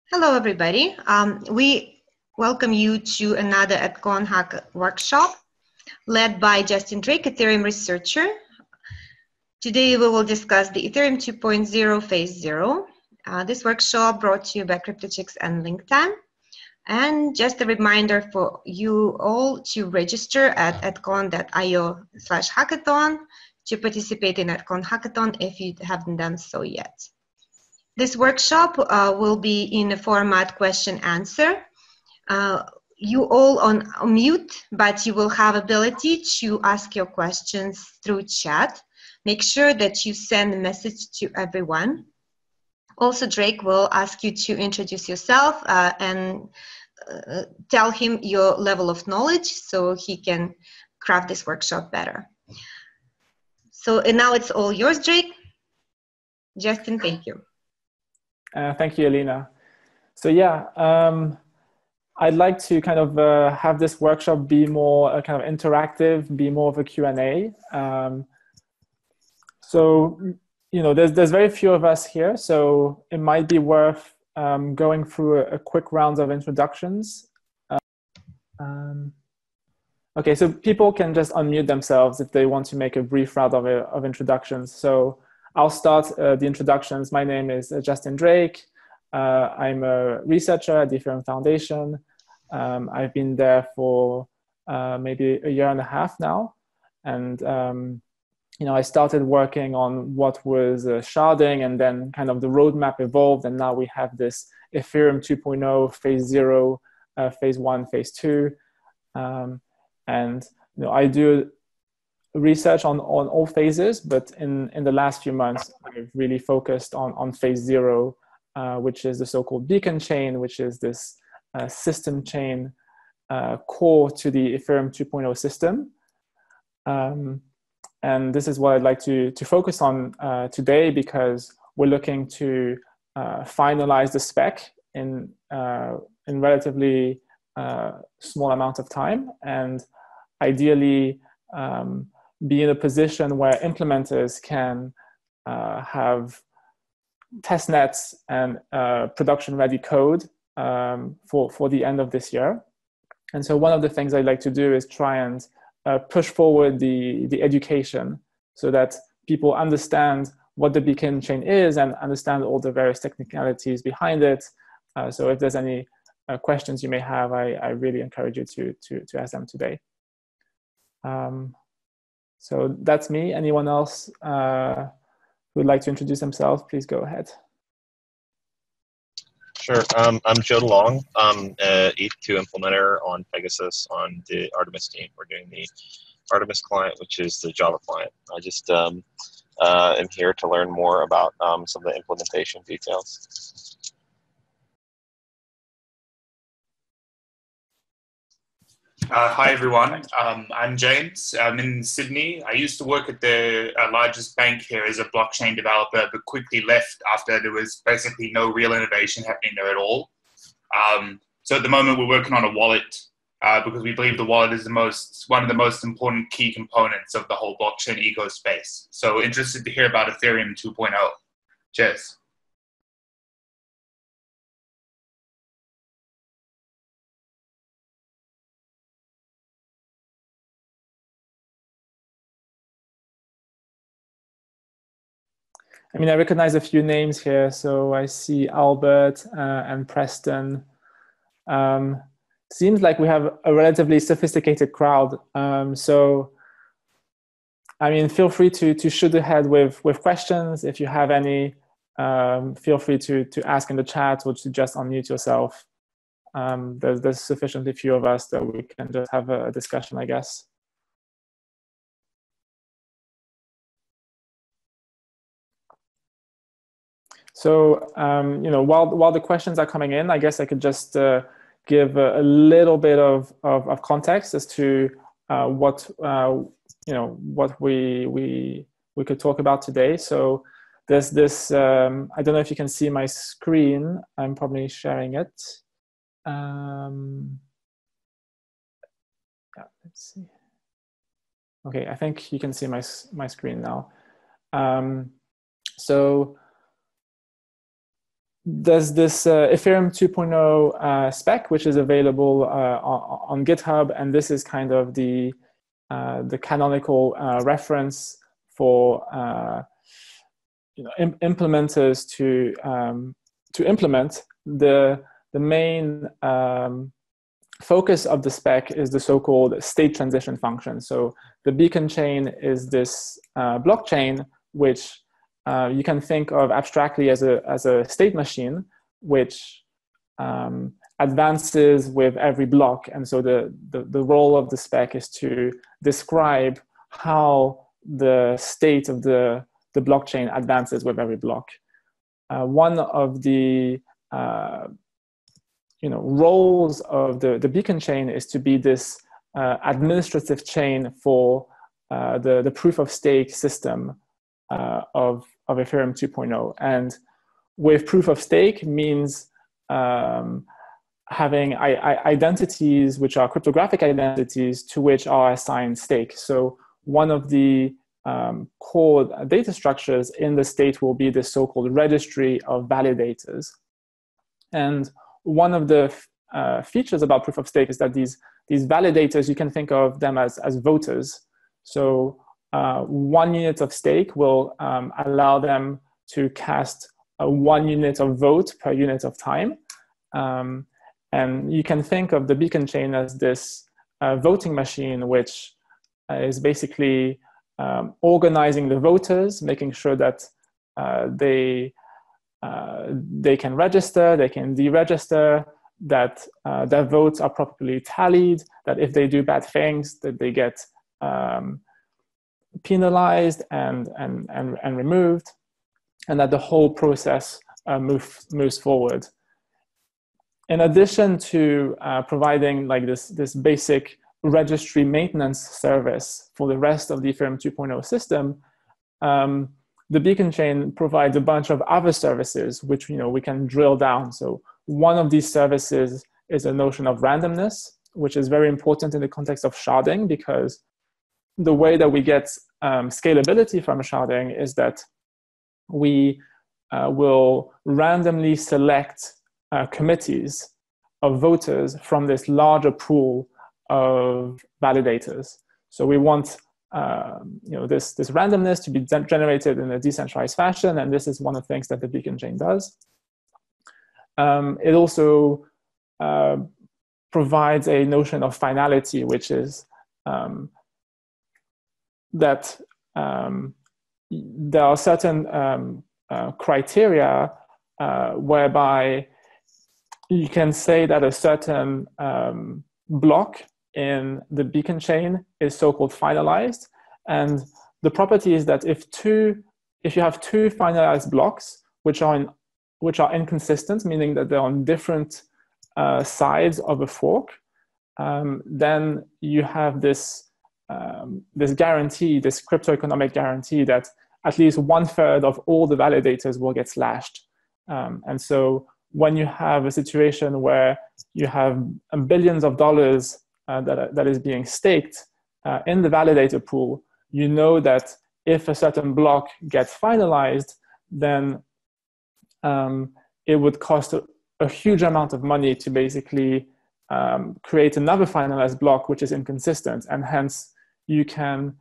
Hello, everybody. We welcome you to another EDCON Hack workshop led by Justin Drake, Ethereum researcher. Today, we will discuss the Ethereum 2.0 Phase 0. This workshop brought to you by CryptoChicks and LinkTime. And just a reminder for you all to register at edcon.io/hackathon to participate in EDCON Hackathon if you haven't done so yet. This workshop will be in a format question-answer. You all on mute, but you will have ability to ask your questions through chat. Make sure that you send a message to everyone. Also, Drake will ask you to introduce yourself and tell him your level of knowledge so he can craft this workshop better. So, and now it's all yours, Drake. Justin, thank you. Thank you, Elena. So yeah, I'd like to kind of have this workshop be more kind of interactive, be more of a Q&A. So, you know, there's very few of us here, so it might be worth going through a quick round of introductions. Okay, so people can just unmute themselves if they want to make a brief round of introductions. So I'll start the introductions. My name is Justin Drake. I'm a researcher at the Ethereum Foundation. I've been there for maybe a year and a half now. And you know, I started working on what was sharding, and then kind of the roadmap evolved. And now we have this Ethereum 2.0, Phase 0, Phase 1, Phase 2. And you know, I do research on all phases, but in the last few months, I've really focused on Phase 0, which is the so-called beacon chain, which is this system chain core to the Ethereum 2.0 system. And this is what I'd like to focus on today, because we're looking to finalize the spec in relatively small amount of time, and ideally be in a position where implementers can have test nets and production-ready code for the end of this year. And so one of the things I'd like to do is try and push forward the education so that people understand what the beacon chain is and understand all the various technicalities behind it. So if there's any questions you may have, I really encourage you to ask them today. So that's me. Anyone else who would like to introduce themselves, please go ahead. Sure. I'm Joe DeLong. I'm an ETH2 implementer on Pegasus on the Artemis team. We're doing the Artemis client, which is the Java client. I just am here to learn more about some of the implementation details. Hi, everyone. I'm James. I'm in Sydney. I used to work at the largest bank here as a blockchain developer, but quickly left after there was basically no real innovation happening there at all. So at the moment, we're working on a wallet because we believe the wallet is one of the most important key components of the whole blockchain eco space. So interested to hear about Ethereum 2.0. Cheers. I mean, I recognize a few names here. So I see Albert and Preston. Seems like we have a relatively sophisticated crowd. So, I mean, feel free to shoot ahead with questions. If you have any, feel free to ask in the chat or to just unmute yourself. There's sufficiently few of us that we can just have a discussion, I guess. So, you know, while the questions are coming in, I guess I could just give a little bit of context as to what you know, what we could talk about today. So there's this. I don't know if you can see my screen. I'm probably sharing it. Yeah, let's see. Okay, I think you can see my screen now. So there's this Ethereum 2.0 spec, which is available on GitHub, and this is kind of the canonical reference for implementers to implement. The main focus of the spec is the so-called state transition function. So the beacon chain is this blockchain which you can think of abstractly as a state machine, which advances with every block. And so the role of the spec is to describe how the state of the blockchain advances with every block. One of the roles of the beacon chain is to be this administrative chain for the proof of stake system of Ethereum 2.0. And with proof of stake means having identities which are cryptographic identities to which are assigned stake. So one of the core data structures in the state will be the so-called registry of validators. And one of the features about proof of stake is that these validators, you can think of them as voters. So 1 unit of stake will allow them to cast 1 unit of vote per unit of time. And you can think of the beacon chain as this voting machine, which is basically organizing the voters, making sure that they can register, they can deregister, that their votes are properly tallied, that if they do bad things, that they get penalized and removed, and that the whole process moves forward. In addition to providing like this basic registry maintenance service for the rest of the Ethereum 2.0 system, the beacon chain provides a bunch of other services which we can drill down. So one of these services is a notion of randomness, which is very important in the context of sharding, because the way that we get scalability from sharding is that we will randomly select committees of voters from this larger pool of validators. So we want this randomness to be generated in a decentralized fashion, and this is one of the things that the beacon chain does. It also provides a notion of finality, which is that there are certain criteria whereby you can say that a certain block in the beacon chain is so-called finalized. And the property is that if you have two finalized blocks which are inconsistent, meaning that they're on different sides of a fork, then you have this guarantee, this crypto-economic guarantee, that at least 1/3 of all the validators will get slashed. And so when you have a situation where you have billions of dollars that is being staked in the validator pool, you know that if a certain block gets finalized, then it would cost a huge amount of money to basically create another finalized block which is inconsistent, and hence you can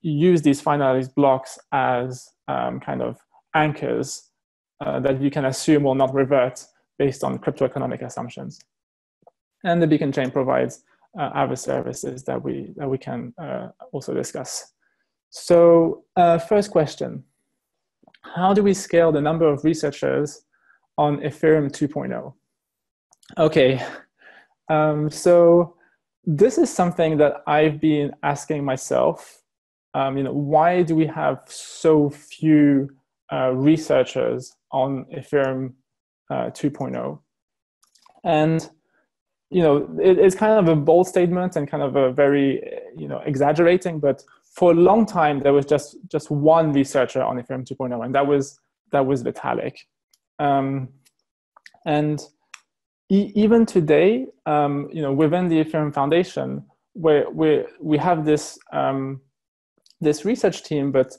use these finalized blocks as kind of anchors that you can assume will not revert based on crypto-economic assumptions. And the beacon chain provides other services that we can also discuss. So first question, how do we scale the number of researchers on Ethereum 2.0? Okay, so this is something that I've been asking myself. Why do we have so few researchers on Ethereum 2.0? And it's kind of a bold statement and kind of a very exaggerating, but for a long time there was just one researcher on Ethereum 2.0, and that was Vitalik. And even today, within the Ethereum Foundation, we have this this research team, but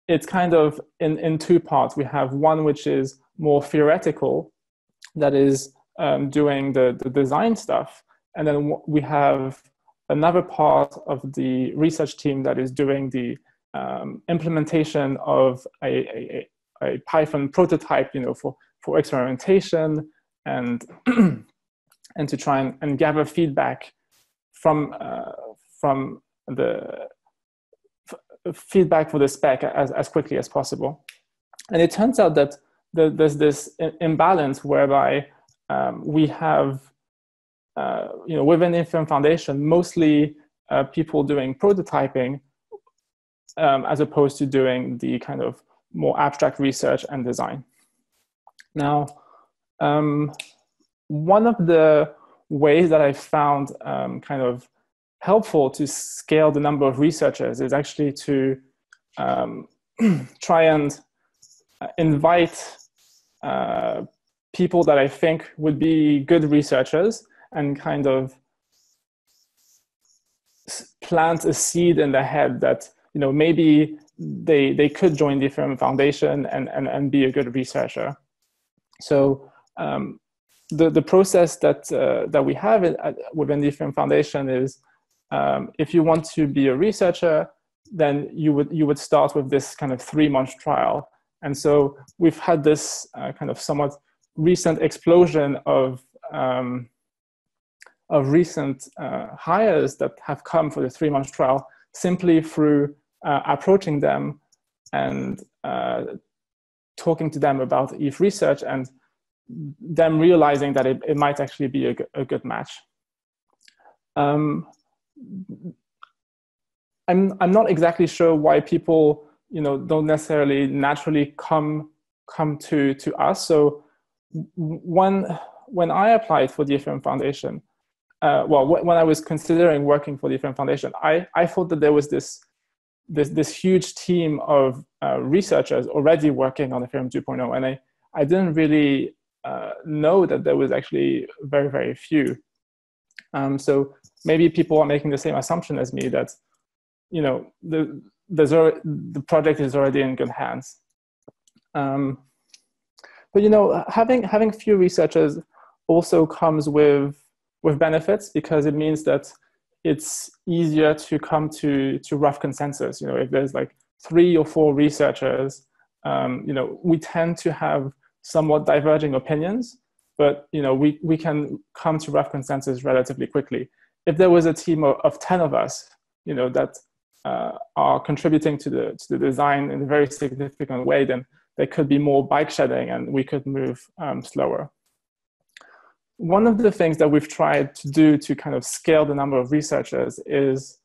it's kind of in two parts. We have one which is more theoretical that is doing the design stuff. And then we have another part of the research team that is doing the implementation of a Python prototype, for experimentation and and to try and gather feedback from the feedback for the spec as quickly as possible. And it turns out that there's this imbalance whereby we have, within the Ethereum Foundation, mostly people doing prototyping as opposed to doing the kind of more abstract research and design. Now, one of the ways that I found kind of helpful to scale the number of researchers is actually to try and invite people that I think would be good researchers and kind of plant a seed in their head that, maybe they could join the Ethereum Foundation and be a good researcher. So the process that we have within the Ethereum Foundation is, if you want to be a researcher, then you would start with this kind of 3-month trial. And so we've had this kind of somewhat recent explosion of recent hires that have come for the 3-month trial simply through approaching them and talking to them about ETH research and them realizing that it might actually be a good match. I'm not exactly sure why people don't necessarily naturally come to us. So when I applied for the Ethereum Foundation, when I was considering working for the Ethereum Foundation, I thought that there was this huge team of researchers already working on Ethereum 2.0, and I didn't really know that there was actually very, very few. So maybe people are making the same assumption as me that the project is already in good hands. But having few researchers also comes with benefits, because it means that it's easier to come to rough consensus. If there's like 3 or 4 researchers, we tend to have somewhat diverging opinions, but we can come to rough consensus relatively quickly. If there was a team of 10 of us, that are contributing to the design in a very significant way, then there could be more bike shedding and we could move slower. One of the things that we've tried to do to kind of scale the number of researchers is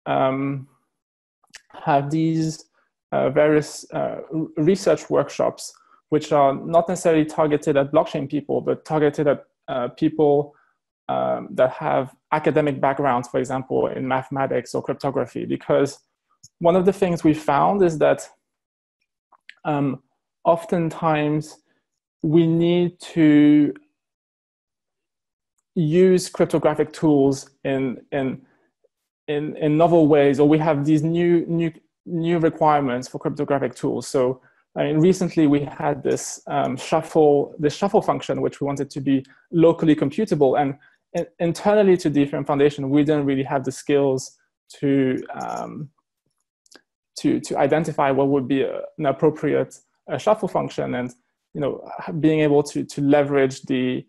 have these various research workshops, which are not necessarily targeted at blockchain people, but targeted at people that have academic backgrounds, for example, in mathematics or cryptography. Because one of the things we found is that oftentimes we need to use cryptographic tools in novel ways, or we have these new requirements for cryptographic tools. So recently we had this shuffle function, which we wanted to be locally computable, and internally to the Ethereum Foundation, we didn't really have the skills to identify what would be an appropriate shuffle function, and being able to leverage the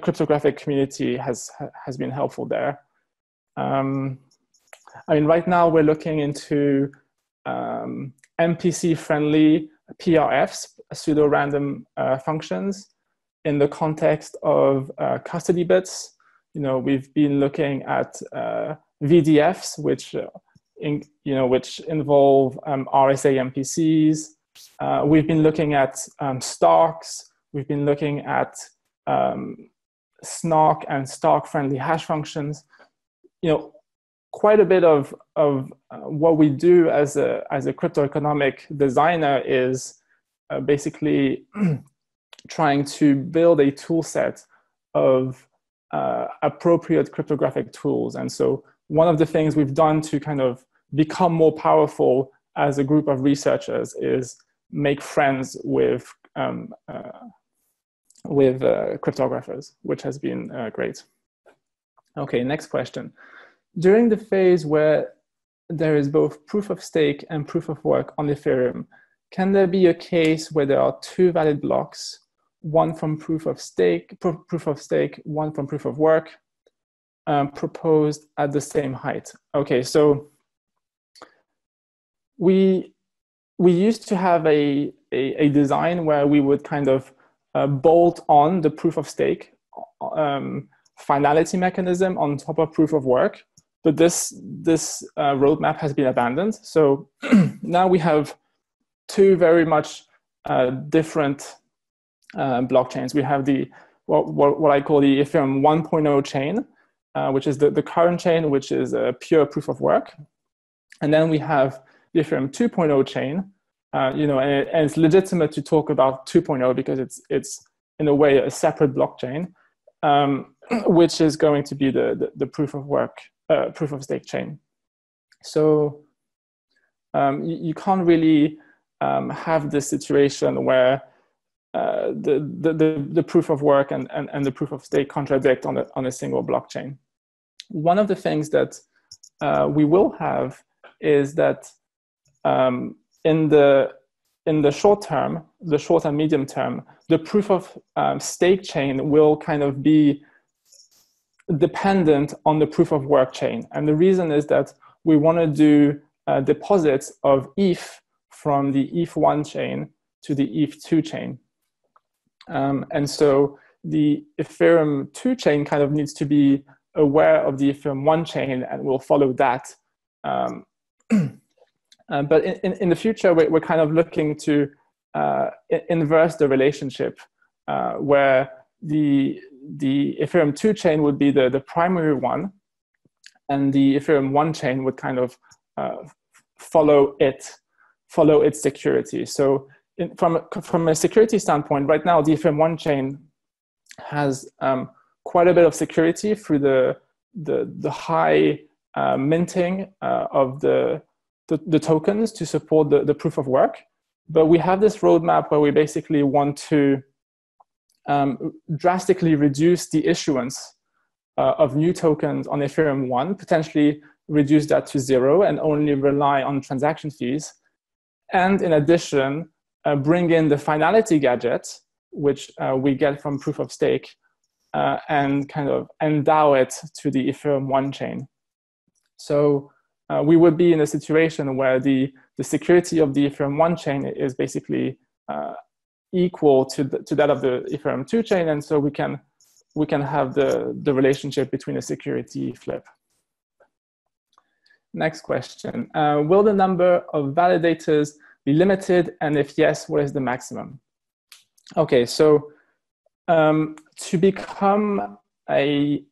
cryptographic community has been helpful there. Right now we're looking into MPC-friendly PRFs, pseudo-random functions, in the context of custody bits. We've been looking at VDFs, which involve RSA MPCs. We've been looking at Starks. We've been looking at Snark and Stark-friendly hash functions. Quite a bit of what we do as a crypto economic designer is basically trying to build a tool set of appropriate cryptographic tools. And so one of the things we've done to kind of become more powerful as a group of researchers is make friends with cryptographers, which has been great. Okay, next question. During the phase where there is both proof of stake and proof of work on Ethereum, can there be a case where there are two valid blocks, one from proof of stake, one from proof of work, proposed at the same height? Okay, so we used to have a design where we would kind of bolt on the proof of stake finality mechanism on top of proof of work, but this roadmap has been abandoned. So now we have two very much different blockchains. We have the what I call the Ethereum 1.0 chain, which is the current chain, which is a pure proof of work, and then we have the Ethereum 2.0 chain. And it's legitimate to talk about 2.0 because it's in a way a separate blockchain, which is going to be the proof of work, proof of stake chain. So you can't really have this situation where the proof of work and the proof of stake contradict on a single blockchain. One of the things that we will have is that in the short term, the short and medium term, the proof of stake chain will kind of be dependent on the proof of work chain. And the reason is that we want to do deposits of ETH from the ETH1 chain to the ETH2 chain. And so the Ethereum 2 chain kind of needs to be aware of the Ethereum 1 chain and will follow that. But in the future, we're kind of looking to inverse the relationship where the Ethereum 2 chain would be the primary one, and the Ethereum 1 chain would kind of follow its security. So from a security standpoint, right now, the Ethereum 1 chain has quite a bit of security through the high minting of the tokens to support the proof of work. But we have this roadmap where we basically want to drastically reduce the issuance of new tokens on Ethereum 1, potentially reduce that to 0 and only rely on transaction fees. And in addition, bring in the finality gadget, which we get from proof of stake, and kind of endow it to the Ethereum 1 chain. So we would be in a situation where the security of the Ethereum 1 chain is basically equal to that of the Ethereum 2 chain, and so we can have the relationship between a security flip. Next question. Will the number of validators be limited, and if yes, what is the maximum? Okay, so to become an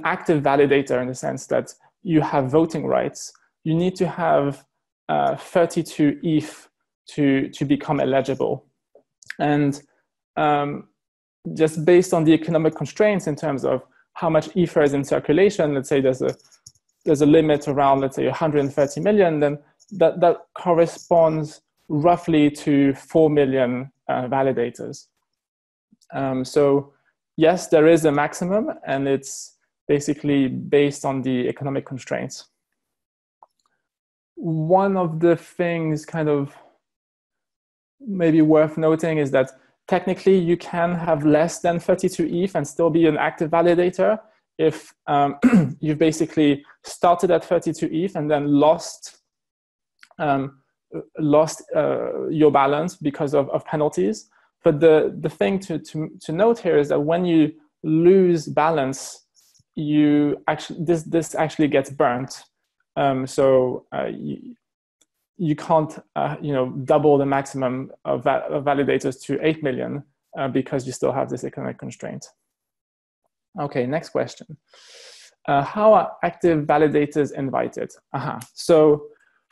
active validator, in the sense that you have voting rights, you need to have 32 ETH to become eligible. And just based on the economic constraints in terms of how much Ether is in circulation, let's say there's a limit around, let's say, 130 million, then that corresponds roughly to 4 million validators. So yes, there is a maximum, and it's basically based on the economic constraints. One of the things kind of maybe worth noting is that technically you can have less than 32 ETH and still be an active validator if you've basically started at 32 ETH and then lost your balance because of penalties. But the thing to note here is that when you lose balance, this actually gets burnt. So you can't double the maximum of validators to 8 million because you still have this economic constraint. Okay, next question. How are active validators invited? So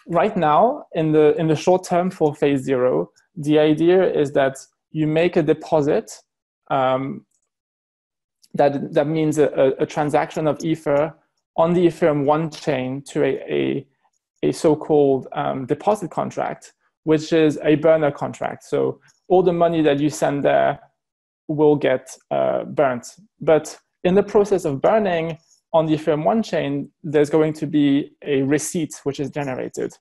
right now, in the short term for phase 0, the idea is that you make a deposit. That means a transaction of Ether on the Ethereum 1 chain to a so-called deposit contract, which is a burner contract. So all the money that you send there will get burnt. But in the process of burning on the Ethereum 1 chain, there's going to be a receipt which is generated.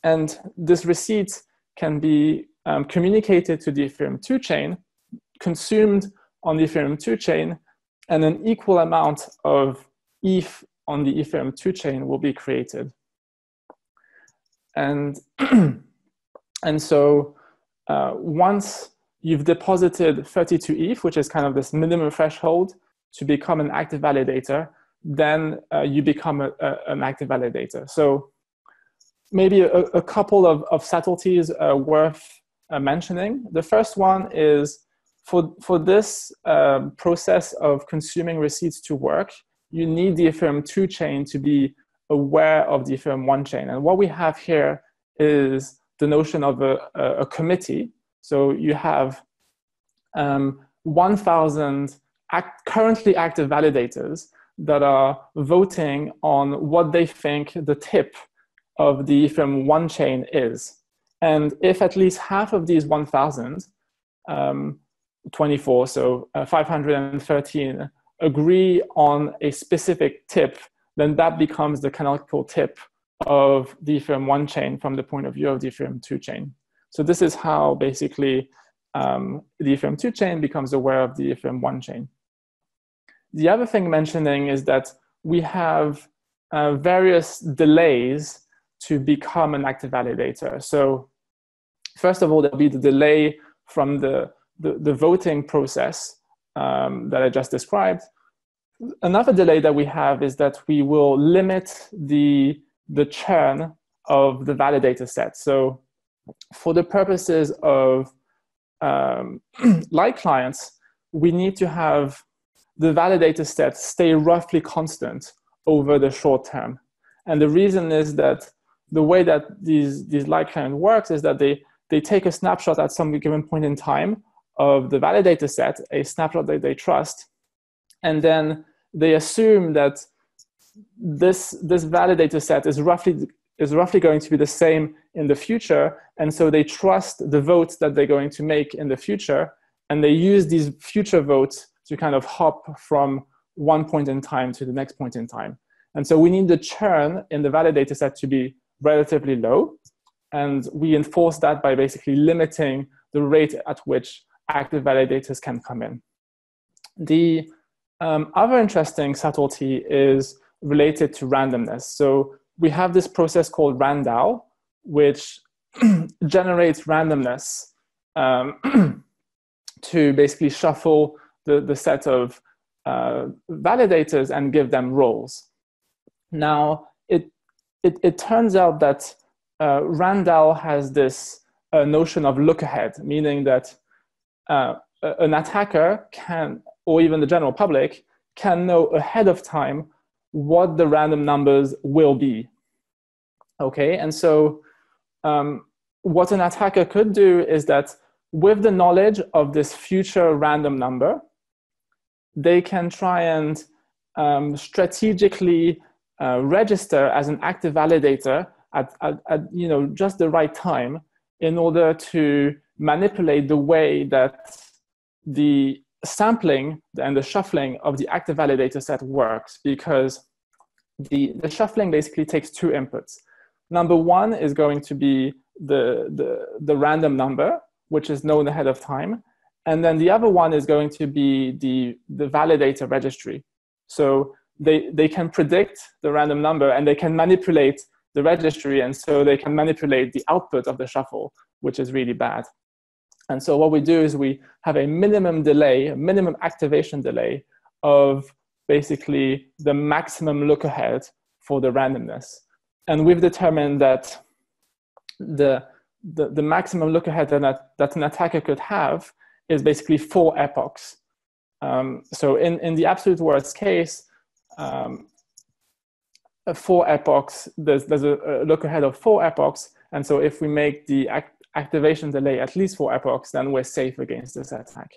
And this receipt can be communicated to the Ethereum 2 chain, consumed on the Ethereum 2 chain, and an equal amount of ETH on the Ethereum 2 chain will be created. And, and so once you've deposited 32 ETH, which is kind of this minimum threshold to become an active validator, then you become an active validator. So maybe a couple of subtleties worth mentioning. The first one is for this process of consuming receipts to work, you need the Ethereum 2 chain to be aware of the Ethereum 1 chain. And what we have here is the notion of a committee. So you have 1,000 currently active validators that are voting on what they think the tip of the Ethereum 1 chain is. And if at least half of these 1,000, 24, so 513, agree on a specific tip, then that becomes the canonical tip of the Ethereum 1 chain from the point of view of the Ethereum 2 chain. So this is how basically the Ethereum 2 chain becomes aware of the Ethereum 1 chain. The other thing mentioning is that we have various delays to become an active validator. So first of all, there'll be the delay from the voting process that I just described. Another delay that we have is that we will limit the churn of the validator set. So for the purposes of light clients, we need to have the validator set stay roughly constant over the short term. And the reason is that the way that these light client works is that they take a snapshot at some given point in time of the validator set, a snapshot that they trust, and then they assume that this validator set is roughly going to be the same in the future, and so they trust the votes that they're going to make in the future, and they use these future votes to kind of hop from one point in time to the next point in time. And so we need the churn in the validator set to be relatively low, and we enforce that by basically limiting the rate at which active validators can come in. The other interesting subtlety is related to randomness. So we have this process called RANDAL, which generates randomness to basically shuffle the set of validators and give them roles. Now, it turns out that RANDAL has this notion of look ahead, meaning that an attacker can, or even the general public, can know ahead of time what the random numbers will be. Okay, and so what an attacker could do is that with the knowledge of this future random number, they can try and strategically register as an active validator at just the right time in order to manipulate the way that the sampling and the shuffling of the active validator set works, because the shuffling basically takes two inputs. Number one is going to be the random number, which is known ahead of time. And then the other one is going to be the validator registry. So they can predict the random number and they can manipulate the registry, and so they can manipulate the output of the shuffle, which is really bad. And so what we do is we have a minimum delay, a minimum activation delay of basically the maximum look ahead for the randomness. And we've determined that the maximum look ahead that an attacker could have is basically 4 epochs. So in the absolute worst case, 4 epochs, there's a look ahead of 4 epochs. And so if we make the activation delay at least 4 epochs, then we're safe against this attack.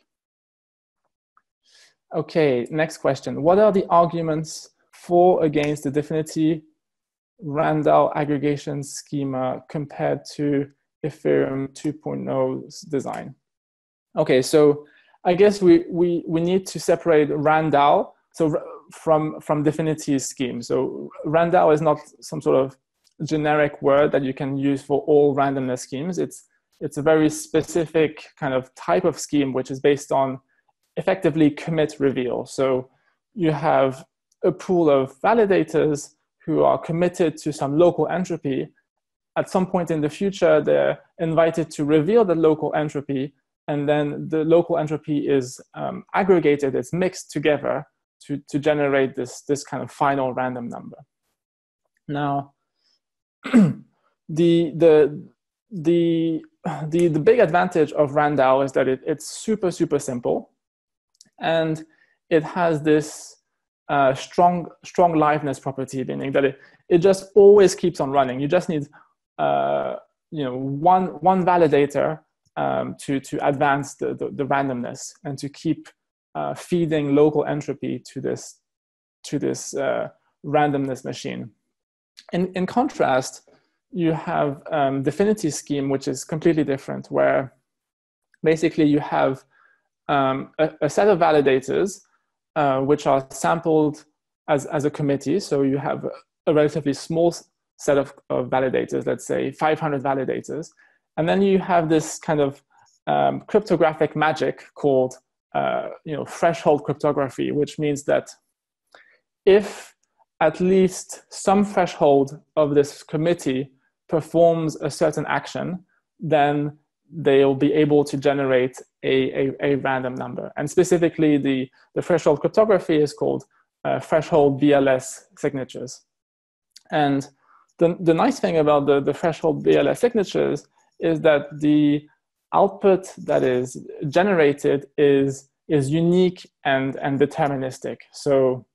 Okay, next question. What are the arguments for against the Dfinity Randall aggregation schema compared to Ethereum 2.0's design? Okay, so I guess we need to separate RANDAO from Dfinity's scheme. So RANDAO is not some sort of generic word that you can use for all randomness schemes. It's a very specific kind of type of scheme which is based on effectively commit reveal. So you have a pool of validators who are committed to some local entropy. At some point in the future, they're invited to reveal the local entropy, and then the local entropy is aggregated, it's mixed together to generate this kind of final random number. Now, the big advantage of RANDAO is that it's super simple, and it has this strong liveness property, meaning that it just always keeps on running. You just need one validator to advance the randomness and to keep feeding local entropy to this randomness machine. In contrast, you have Dfinity's scheme, which is completely different, where basically you have a set of validators which are sampled as a committee. So you have a relatively small set of validators, let's say 500 validators. And then you have this kind of cryptographic magic called threshold cryptography, which means that if at least some threshold of this committee performs a certain action, then they'll be able to generate a random number. And specifically, the threshold cryptography is called threshold BLS signatures. And the nice thing about the threshold BLS signatures is that the output that is generated is unique and deterministic. So,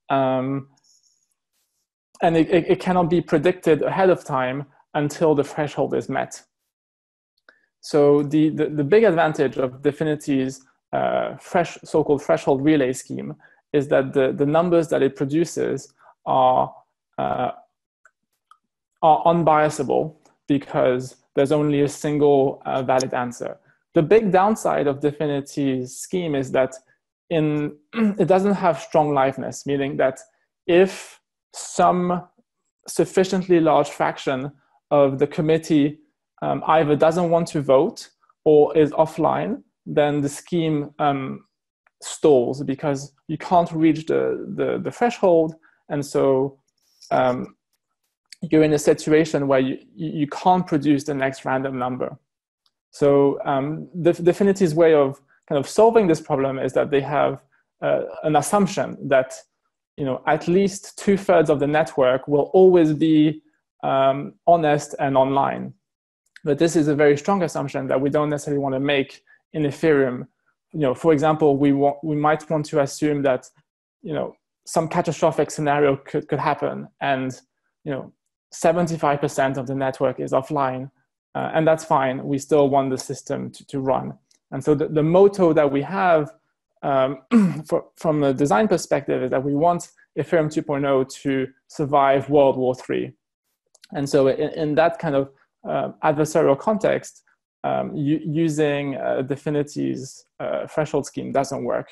and it cannot be predicted ahead of time until the threshold is met. So the big advantage of Dfinity's so-called threshold relay scheme is that the numbers that it produces are unbiasable because there's only a single valid answer. The big downside of Dfinity's scheme is that it doesn't have strong liveness, meaning that if some sufficiently large fraction of the committee either doesn't want to vote or is offline, then the scheme stalls because you can't reach the threshold, and so you're in a situation where you can't produce the next random number. So Dfinity's way of kind of solving this problem is that they have an assumption that at least 2/3 of the network will always be honest and online. But this is a very strong assumption that we don't necessarily want to make in Ethereum. For example, we might want to assume that some catastrophic scenario could happen, and 75% of the network is offline, and that's fine. We still want the system to run. And so the motto that we have from a design perspective is that we want Ethereum 2.0 to survive World War III. And so in that kind of adversarial context, using Dfinity's threshold scheme doesn't work.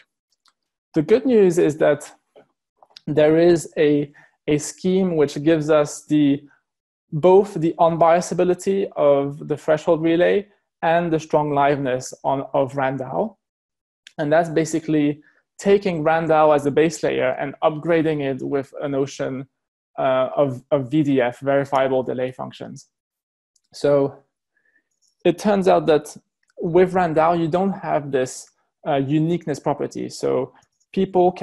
The good news is that there is a scheme which gives us both the unbiasability of the threshold relay and the strong liveness of RANDAO. And that's basically taking RANDAO as a base layer and upgrading it with a notion of VDF, verifiable delay functions. So it turns out that with RANDAO, you don't have this uniqueness property. So people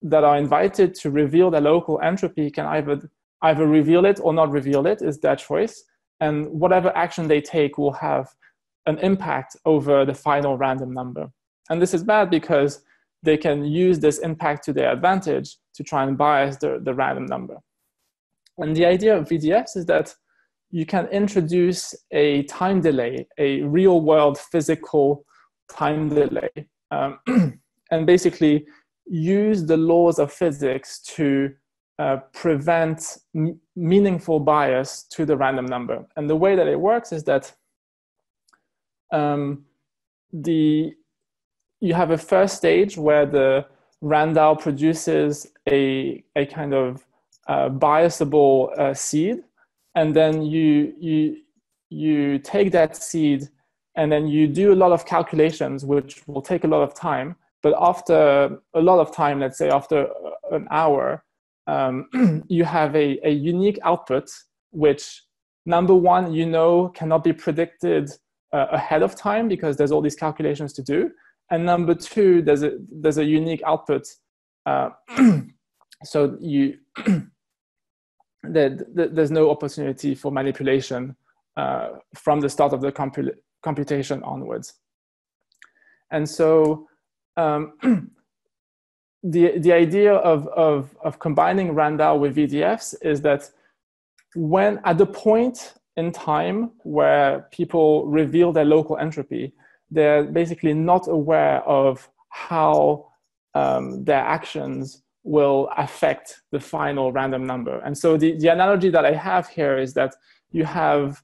that are invited to reveal their local entropy can either reveal it or not reveal it, is their choice. And whatever action they take will have an impact over the final random number. And this is bad because they can use this impact to their advantage to try and bias the random number. And the idea of VDFs is that you can introduce a time delay, a real world physical time delay, and basically use the laws of physics to prevent meaningful bias to the random number. And the way that it works is that you have a first stage where the RANDAO produces a kind of biasable seed, and then you take that seed and then you do a lot of calculations, which will take a lot of time. But after a lot of time, let's say after an hour, you have a unique output, which number one, cannot be predicted ahead of time because there's all these calculations to do. And number two, there's a unique output. So there's no opportunity for manipulation from the start of the computation onwards. And so the idea of combining RANDAO with VDFs is that when at the point in time where people reveal their local entropy, they're basically not aware of how their actions will affect the final random number. And so the analogy that I have here is that you have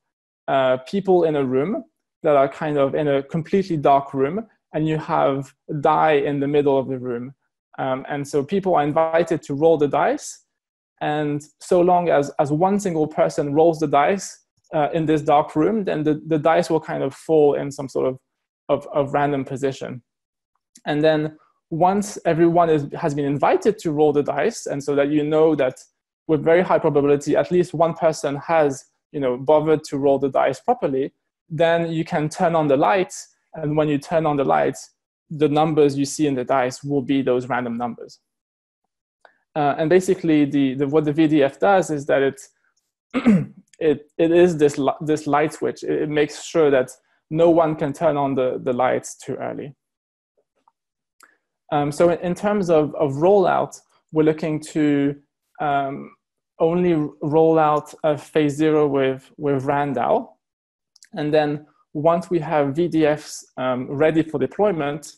people in a room that are kind of in a completely dark room, and you have a die in the middle of the room. And so people are invited to roll the dice. And so long as one single person rolls the dice in this dark room, then the dice will kind of fall in some sort of random position. And then once everyone has been invited to roll the dice, and so that that with very high probability, at least one person has bothered to roll the dice properly, then you can turn on the lights. And when you turn on the lights, the numbers you see in the dice will be those random numbers. And basically, what the VDF does is that it is this light switch. It makes sure that no one can turn on the lights too early. So in terms of rollout, we're looking to only roll out phase 0 with RANDAO. And then once we have VDFs ready for deployment,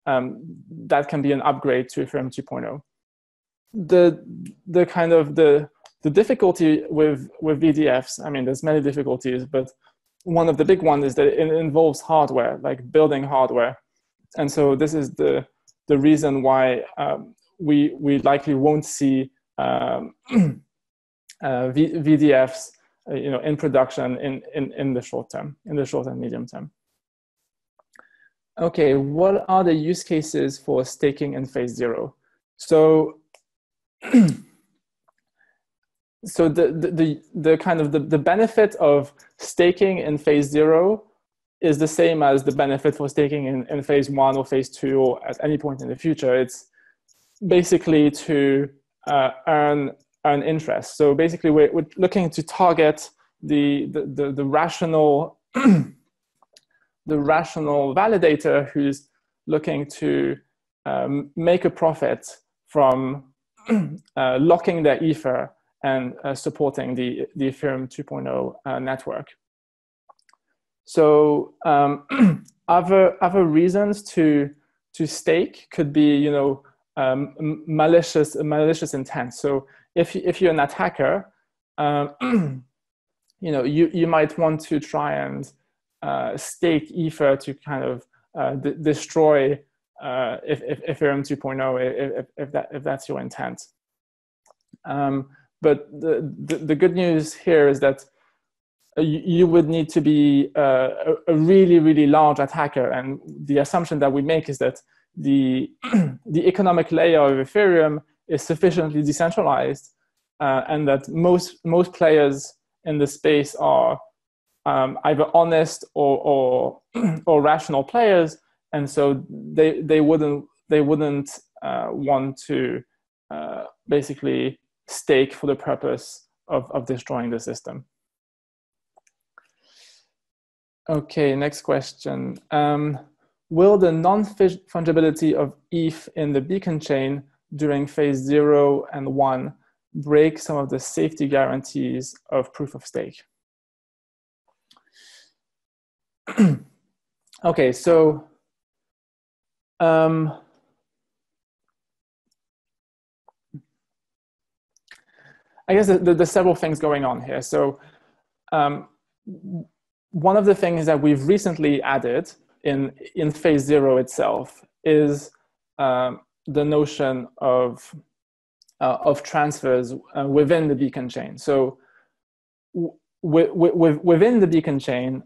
that can be an upgrade to Ethereum 2.0. The difficulty with VDFs, I mean, there's many difficulties, but one of the big ones is that it involves hardware, like building hardware. And so this is the reason why we likely won't see VDFs in production in the short term, in the short and medium term. Okay, what are the use cases for staking in phase 0? So the kind of the benefit of staking in phase 0 is the same as the benefit for staking in phase 1 or phase 2 or at any point in the future. It's basically to earn interest. So basically, we're looking to target the rational the rational validator who's looking to make a profit from locking their ether and supporting the Ethereum 2.0 network. So other reasons to stake could be malicious intent. So if you're an attacker, you might want to try and stake ether to kind of destroy Ethereum 2.0 if that's your intent. But the good news here is that you would need to be a really, really large attacker. And the assumption that we make is that the economic layer of Ethereum is sufficiently decentralized and that most players in the space are either honest or rational players, and so they wouldn't want to basically stake for the purpose of destroying the system. Okay, next question. Will the non-fungibility of ETH in the beacon chain during phase 0 and 1 break some of the safety guarantees of proof of stake? Okay, so I guess there's several things going on here. So one of the things that we've recently added in phase 0 itself is the notion of transfers within the beacon chain. So within the beacon chain,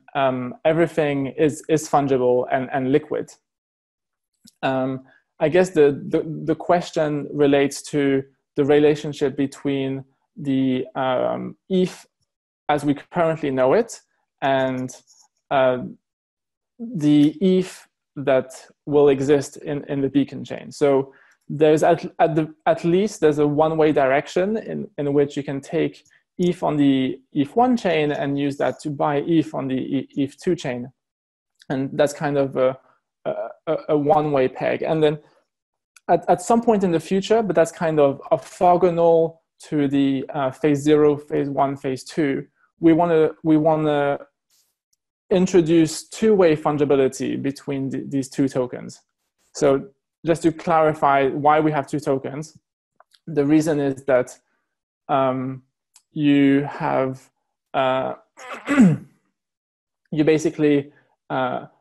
everything is fungible and liquid. I guess the question relates to the relationship between the ETH as we currently know it and the ETH that will exist in the beacon chain. So there's at least there's a one-way direction in which you can take ETH on the ETH1 chain and use that to buy ETH on the ETH2 chain. And that's kind of a one-way peg. And then at some point in the future, but that's kind of orthogonal to the phase 0, phase 1, phase 2, we want to introduce two-way fungibility between these two tokens. So just to clarify why we have two tokens, the reason is that you have you basically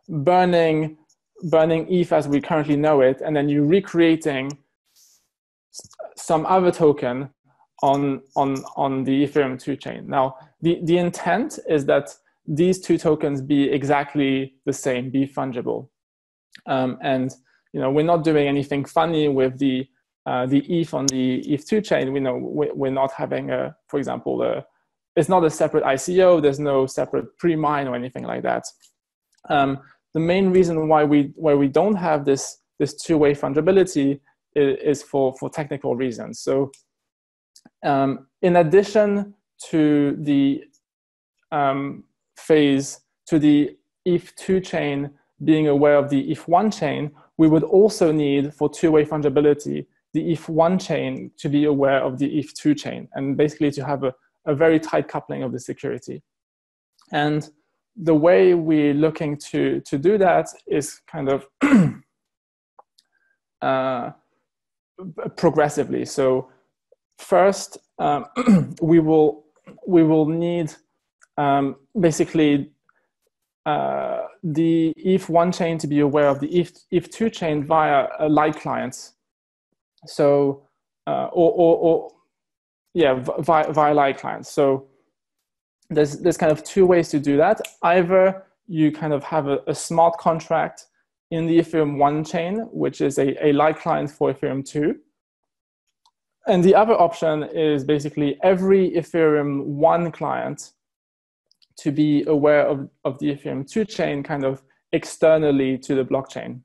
burning ETH as we currently know it, and then you're recreating some other token on the Ethereum 2 chain. Now, the intent is that these two tokens be exactly the same, be fungible, and we're not doing anything funny with the ETH on the ETH2 chain. We're not having for example, it's not a separate ICO. There's no separate pre-mine or anything like that. The main reason why we don't have this two-way fungibility is for technical reasons. So in addition to the the ETH2 chain being aware of the ETH1 chain, we would also need, for two-way fungibility, the ETH1 chain to be aware of the ETH2 chain, and basically to have a very tight coupling of the security. And the way we're looking to do that is kind of progressively. So first, we will need basically the ETH1 chain to be aware of the ETH2 chain via a light client. So via light clients. So there's kind of two ways to do that. Either you kind of have a smart contract in the Ethereum 1 chain, which is a light client for Ethereum 2. And the other option is basically every Ethereum 1 client to be aware of the Ethereum 2 chain kind of externally to the blockchain.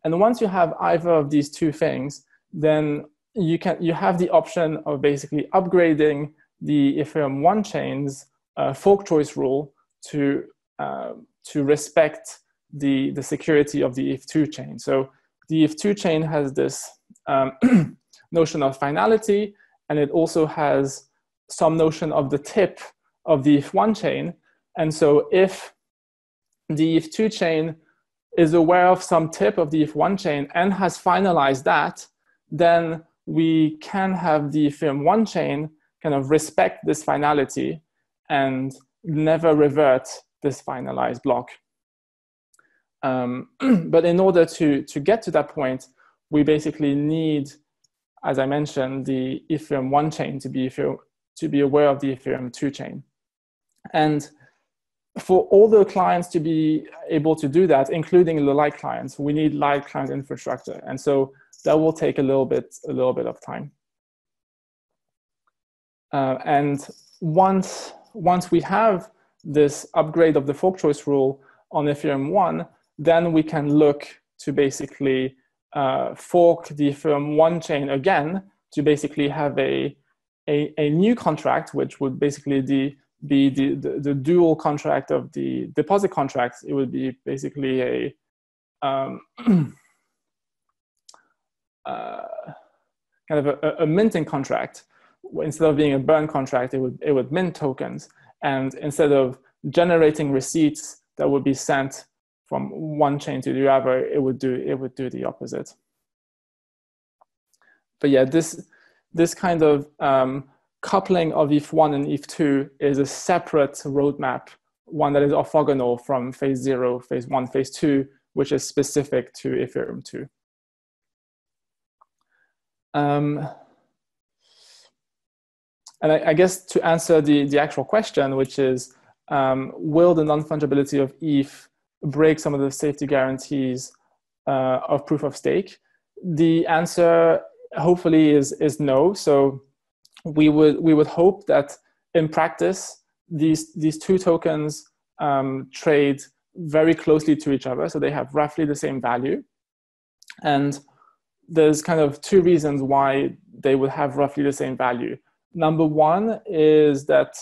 And once you have either of these two things, then you have the option of basically upgrading the Ethereum 1 chain's fork choice rule to respect the security of the ETH2 chain. So the ETH2 chain has this notion of finality, and it also has some notion of the tip of the ETH1 chain. And so if the ETH2 chain is aware of some tip of the ETH1 chain and has finalized that, then we can have the Ethereum 1 chain kind of respect this finality and never revert this finalized block. But in order to get to that point, we basically need, as I mentioned, the Ethereum 1 chain to be aware of the Ethereum 2 chain. And for all the clients to be able to do that, including the light clients, we need light client infrastructure. And so that will take a little bit of time. And once we have this upgrade of the fork choice rule on Ethereum 1, then we can look to basically fork the Ethereum 1 chain again to basically have a new contract, which would basically be the dual contract of the deposit contracts. It would be basically a kind of a minting contract. Instead of being a burn contract, it would mint tokens, and instead of generating receipts that would be sent from one chain to the other, it would do the opposite. But yeah, this kind of coupling of ETH1 and ETH2 is a separate roadmap one that is orthogonal from phase 0, phase 1, phase 2, which is specific to Ethereum 2. And I guess to answer the actual question, which is, will the non-fungibility of ETH break some of the safety guarantees of proof of stake? The answer hopefully is no. So we would hope that in practice, these two tokens trade very closely to each other, so they have roughly the same value. And there's kind of two reasons why they would have roughly the same value. Number one is that,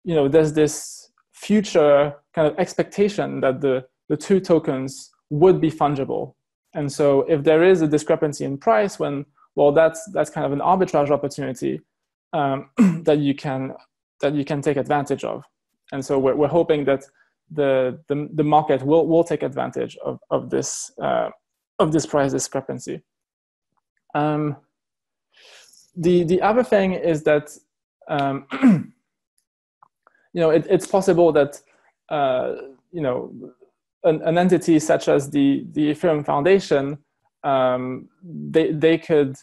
you know, there's this future kind of expectation that the two tokens would be fungible. And so if there is a discrepancy in price, well, that's kind of an arbitrage opportunity that you can take advantage of. And so we're hoping that the market will take advantage of this price discrepancy. The other thing is that you know, it's possible that you know, an entity such as the Ethereum Foundation, they could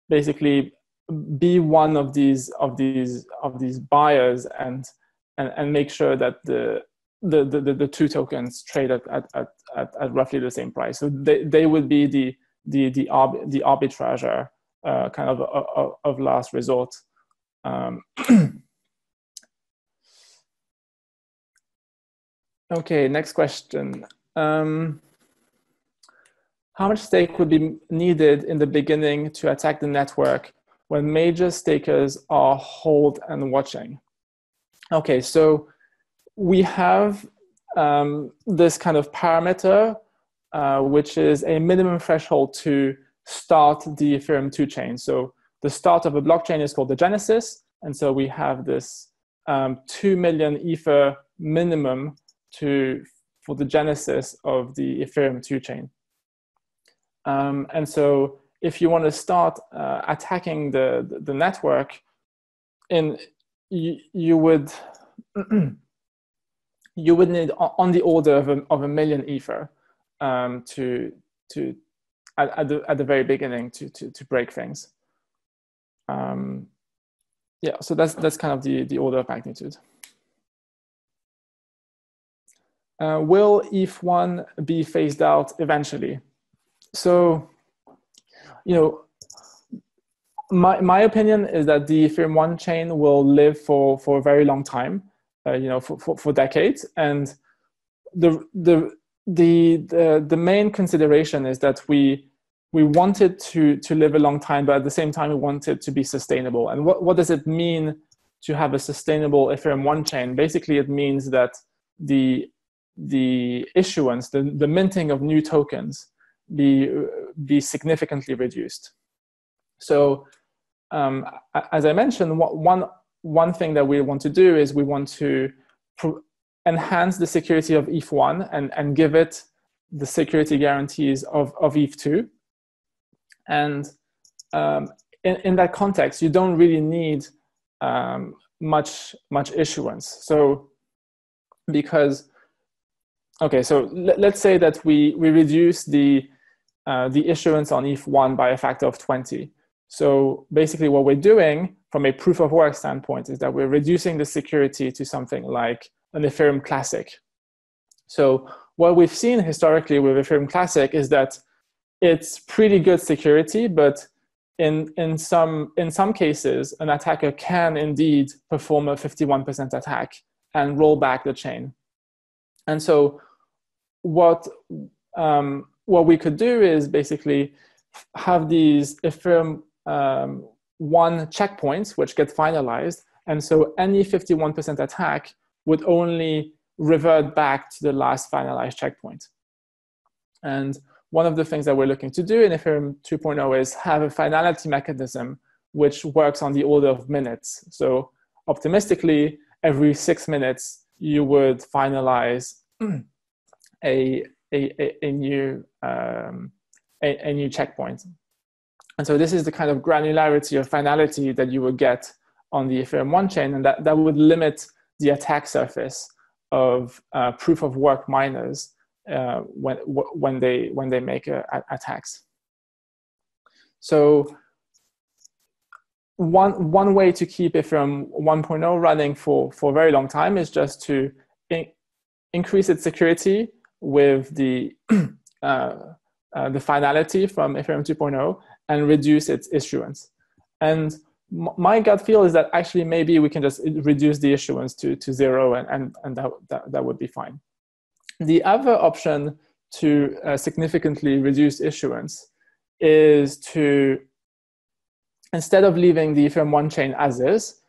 basically be one of these buyers and make sure that the two tokens trade at roughly the same price. So they would be the arbitrager kind of last resort. Okay, next question. How much stake would be needed in the beginning to attack the network when major stakers are hold and watching? Okay, so we have this kind of parameter, which is a minimum threshold to start the Ethereum 2 chain. So the start of a blockchain is called the genesis. And so we have this 2 million Ether minimum for the genesis of the Ethereum 2 chain. And so if you want to start attacking the network, you would need on the order of a million Ether at the very beginning to break things. Yeah, so that's kind of the order of magnitude. Will ETH1 be phased out eventually? So, you know, my opinion is that the Ethereum 1 chain will live for a very long time, you know, for decades. And the main consideration is that we wanted to live a long time, but at the same time we want it to be sustainable. And what does it mean to have a sustainable Ethereum 1 chain? Basically, it means that the issuance, the minting of new tokens be significantly reduced. So as I mentioned, one thing that we want to do is we want to enhance the security of ETH1 and give it the security guarantees of ETH2. And in that context, you don't really need much issuance. So because, okay, so let's say that we reduce the issuance on ETH1 by a factor of 20. So basically what we're doing from a proof of work standpoint is that we're reducing the security to something like an Ethereum Classic. So what we've seen historically with Ethereum Classic is that it's pretty good security, but in some cases, an attacker can indeed perform a 51% attack and roll back the chain. And so what we could do is basically have these Ethereum 1 checkpoints which get finalized. And so any 51% attack would only revert back to the last finalized checkpoint. And one of the things that we're looking to do in Ethereum 2.0 is have a finality mechanism which works on the order of minutes. So optimistically, every 6 minutes, you would finalize a new checkpoint. And so this is the kind of granularity of finality that you would get on the Ethereum 1 chain, and that would limit the attack surface of proof of work miners when they make attacks. So one way to keep Ethereum 1.0 running for a very long time is just to increase its security with the finality from Ethereum 2.0 and reduce its issuance. And my gut feel is that actually maybe we can just reduce the issuance to 0 and that would be fine. The other option to significantly reduce issuance is to, instead of leaving the Ethereum 1 chain as is,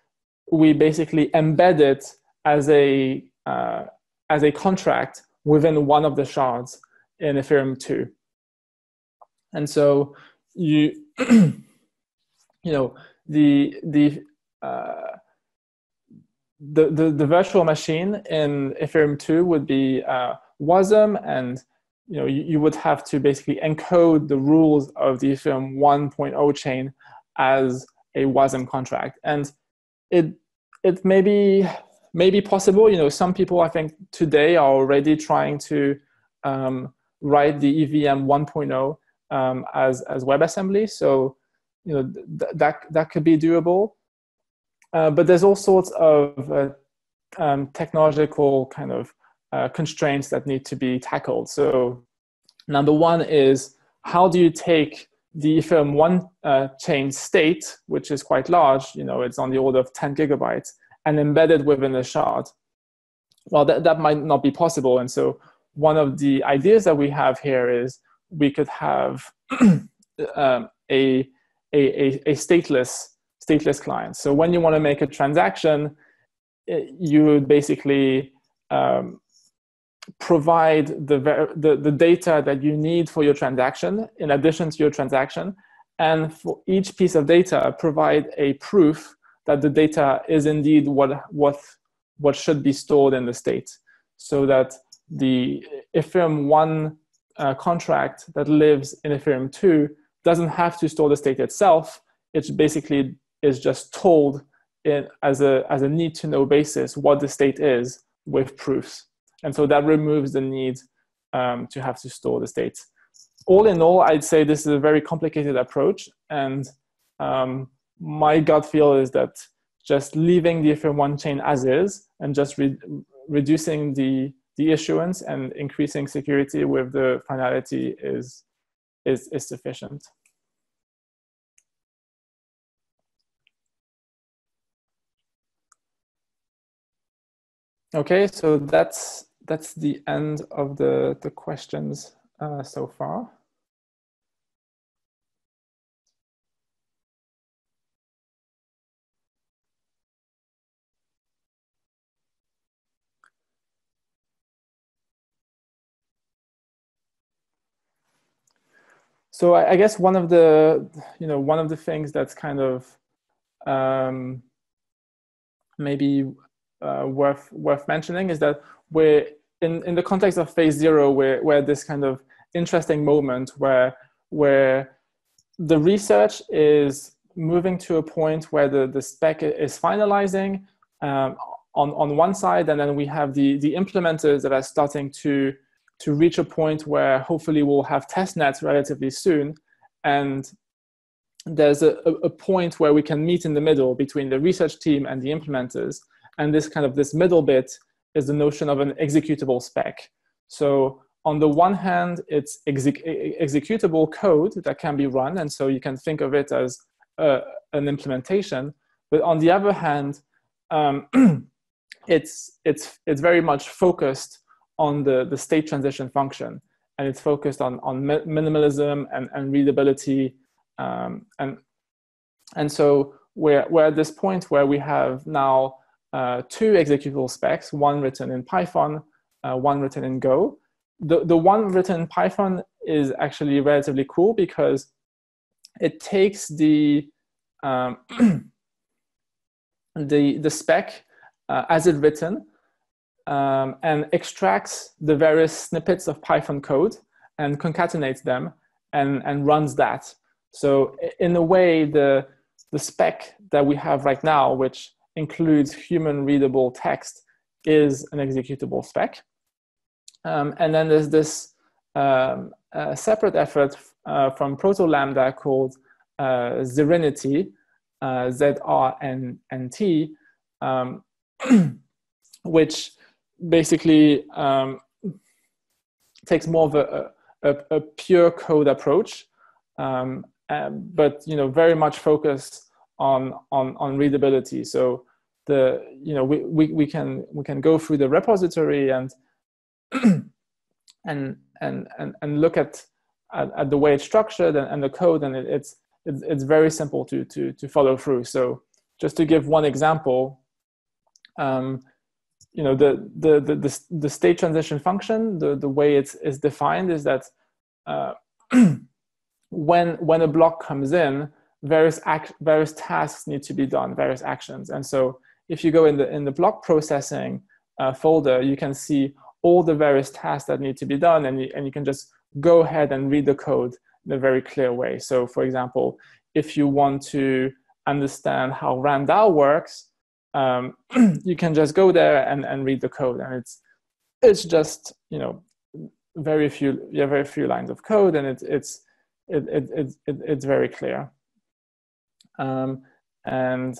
we basically embed it as a contract within one of the shards in Ethereum 2. And so you know, the virtual machine in Ethereum 2 would be WASM, and you would have to basically encode the rules of the Ethereum 1.0 chain as a WASM contract. And it may be possible. Some people, I think, today are already trying to write the EVM 1.0 as WebAssembly. So that could be doable. But there's all sorts of technological kind of constraints that need to be tackled. So number one is, how do you take the Ethereum 1 chain state, which is quite large, it's on the order of 10 gigabytes, and embed it within a shard? Well, that might not be possible. And so one of the ideas that we have here is we could have a stateless client. So when you want to make a transaction, you would basically provide the data that you need for your transaction in addition to your transaction, and for each piece of data provide a proof that the data is indeed what should be stored in the state, so that the Ethereum 1 contract that lives in Ethereum 2 doesn't have to store the state itself. It basically is just told as a need-to-know basis what the state is with proofs. And so that removes the need to have to store the state. All in all, I'd say this is a very complicated approach. And my gut feel is that just leaving the Ethereum 1 chain as is and just reducing the issuance and increasing security with the finality is sufficient. Okay, so that's the end of the questions so far. So I guess one of the things that's kind of maybe worth mentioning is that we're in the context of phase 0, we're this kind of interesting moment where the research is moving to a point where the spec is finalizing on one side, and then we have the implementers that are starting to reach a point where hopefully we'll have test nets relatively soon, and there's a point where we can meet in the middle between the research team and the implementers. And this middle bit is the notion of an executable spec. So on the one hand, it's executable code that can be run, and so you can think of it as an implementation. But on the other hand, it's very much focused on the state transition function, and it's focused on minimalism and readability, and so we're at this point where we have now 2 executable specs, one written in Python, one written in Go. The one written in Python is actually relatively cool because it takes the spec as it's written and extracts the various snippets of Python code and concatenates them and runs that. So in a way, the spec that we have right now, which includes human readable text, is an executable spec. And then there's this separate effort from Proto Lambda called Zrinity, ZRNT, which basically takes more of a pure code approach, but very much focus on readability. So we can go through the repository and look at the way it's structured and the code, and it's very simple to follow through. So just to give one example, the state transition function, the way it's defined is that when a block comes in, various tasks need to be done, various actions. And so if you go in the block processing folder, you can see all the various tasks that need to be done, and you can just go ahead and read the code in a very clear way. So for example, if you want to understand how RANDAL works, you can just go there and read the code, and it's just very few lines of code, and it's very clear. And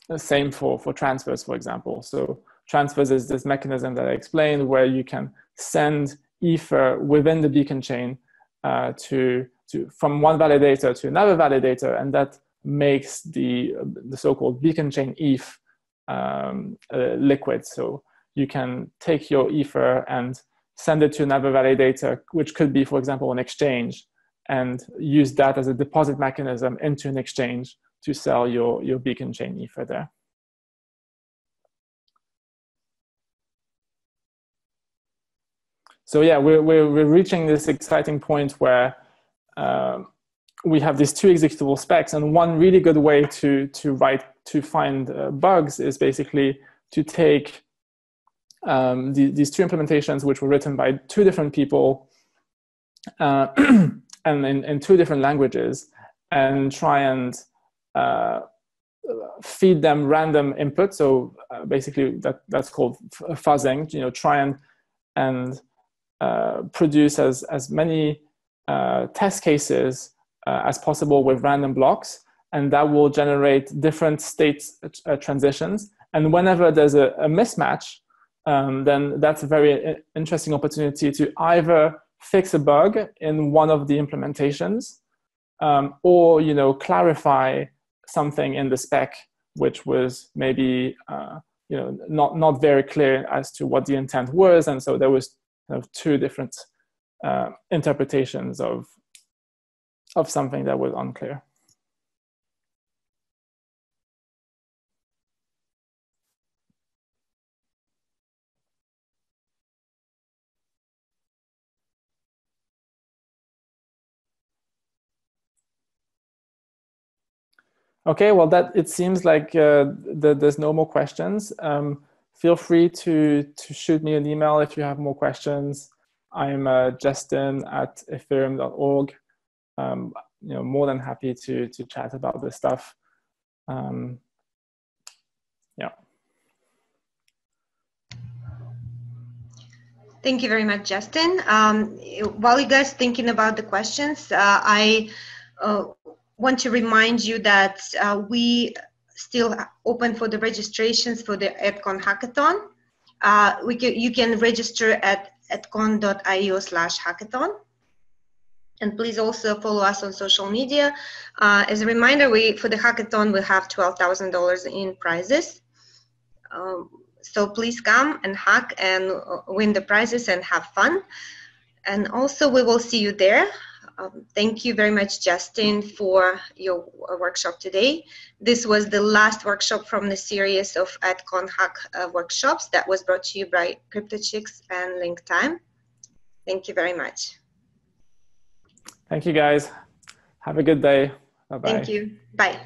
the same for transfers, for example. So transfers is this mechanism that I explained where you can send Ether within the beacon chain from one validator to another validator, and that makes the so-called beacon chain ETH liquid. So you can take your Ether and send it to another validator, which could be, for example, an exchange, and use that as a deposit mechanism into an exchange to sell your beacon chain Ether there. So yeah, we're reaching this exciting point where we have these two executable specs, and one really good way to find bugs is basically to take these two implementations, which were written by two different people and in two different languages, and try and feed them random input. So basically that's called fuzzing. Try and produce as many test cases as possible with random blocks, and that will generate different state transitions. And whenever there's a mismatch, then that's a very interesting opportunity to either fix a bug in one of the implementations, or clarify something in the spec which was maybe not very clear as to what the intent was, and so there was two different interpretations of something that was unclear. Okay, well, it seems like there's no more questions. Feel free to shoot me an email if you have more questions. I'm justin@ethereum.org. More than happy to chat about this stuff. Yeah. Thank you very much, Justin. While you guys thinking about the questions, I want to remind you that we still open for the registrations for the EDCON hackathon. You can register at edcon.io/hackathon. And please also follow us on social media. As a reminder, for the hackathon, we have $12,000 in prizes. So please come and hack and win the prizes and have fun. And also, we will see you there. Thank you very much, Justin, for your workshop today. This was the last workshop from the series of EDCON hack workshops that was brought to you by CryptoChicks and LinkTime. Thank you very much. Thank you, guys. Have a good day. Bye-bye. Thank you. Bye.